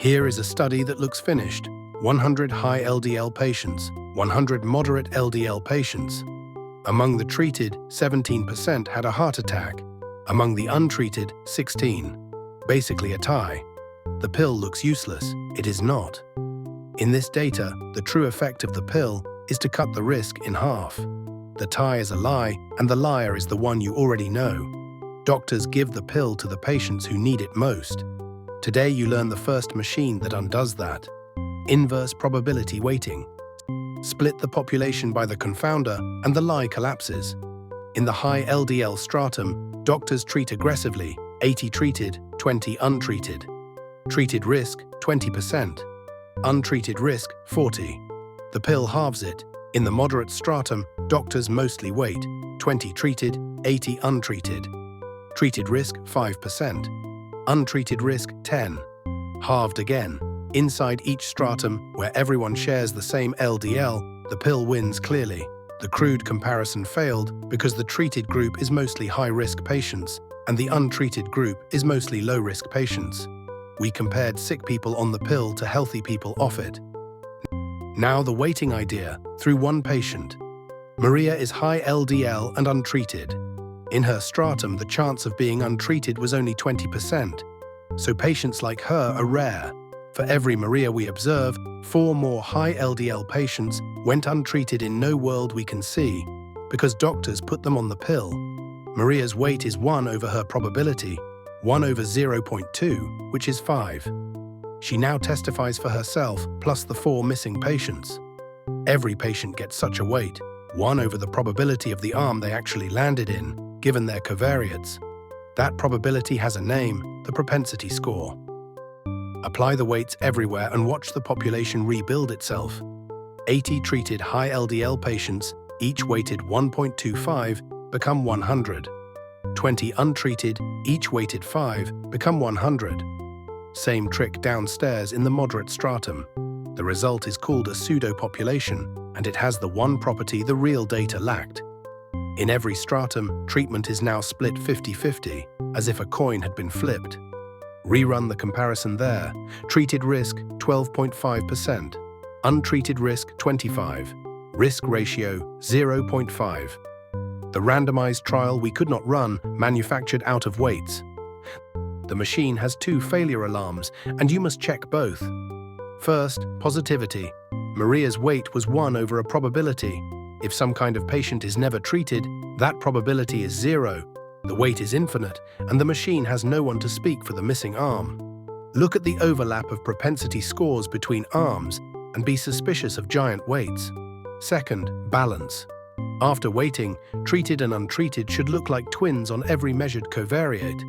Here is a study that looks finished. 100 high LDL patients, 100 moderate LDL patients. Among the treated, 17% had a heart attack. Among the untreated, 16. Basically a tie. The pill looks useless. It is not. In this data, the true effect of the pill is to cut the risk in half. The tie is a lie, and the liar is the one you already know. Doctors give the pill to the patients who need it most. Today you learn the first machine that undoes that. Inverse probability weighting. Split the population by the confounder and the lie collapses. In the high LDL stratum, doctors treat aggressively, 80 treated, 20 untreated. Treated risk, 20%. Untreated risk, 40. The pill halves it. In the moderate stratum, doctors mostly wait, 20 treated, 80 untreated. Treated risk, 5%. Untreated risk, 10. Halved again. Inside each stratum, where everyone shares the same LDL, the pill wins clearly. The crude comparison failed because the treated group is mostly high-risk patients, and the untreated group is mostly low-risk patients. We compared sick people on the pill to healthy people off it. Now the weighting idea, through one patient. Maria is high LDL and untreated. In her stratum, the chance of being untreated was only 20%. So patients like her are rare. For every Maria we observe, 4 more high LDL patients went untreated in no world we can see, because doctors put them on the pill. Maria's weight is 1 over her probability, 1 over 0.2, which is 5. She now testifies for herself, plus the 4 missing patients. Every patient gets such a weight, 1 over the probability of the arm they actually landed in, given their covariates. That probability has a name, the propensity score. Apply the weights everywhere and watch the population rebuild itself. 80 treated high LDL patients, each weighted 1.25, become 100. 20 untreated, each weighted 5, become 100. Same trick downstairs in the moderate stratum. The result is called a pseudo-population, and it has the one property the real data lacked. In every stratum, treatment is now split 50-50, as if a coin had been flipped. Rerun the comparison there. Treated risk, 12.5%. Untreated risk, 25. Risk ratio, 0.5. The randomized trial we could not run, manufactured out of weights. The machine has 2 failure alarms, and you must check both. First, positivity. Maria's weight was 1 over a probability. If some kind of patient is never treated, that probability is 0. The weight is infinite, and the machine has no one to speak for the missing arm. Look at the overlap of propensity scores between arms and be suspicious of giant weights. Second, balance. After weighting, treated and untreated should look like twins on every measured covariate.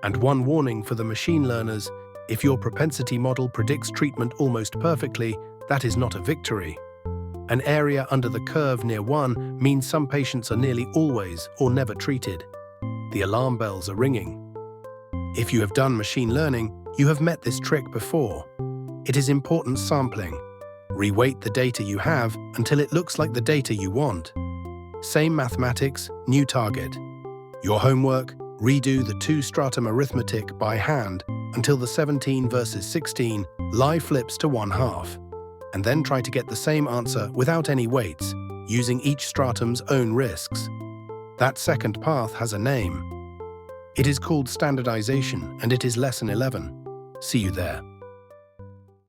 And one warning for the machine learners, if your propensity model predicts treatment almost perfectly, that is not a victory. An area under the curve near 1 means some patients are nearly always or never treated. The alarm bells are ringing. If you have done machine learning, you have met this trick before. It is important sampling. Reweight the data you have until it looks like the data you want. Same mathematics, new target. Your homework, redo the 2-stratum arithmetic by hand until the 17 versus 16 lie flips to 1/2. And then try to get the same answer without any weights, using each stratum's own risks. That second path has a name. It is called standardization, and it is lesson 11. See you there.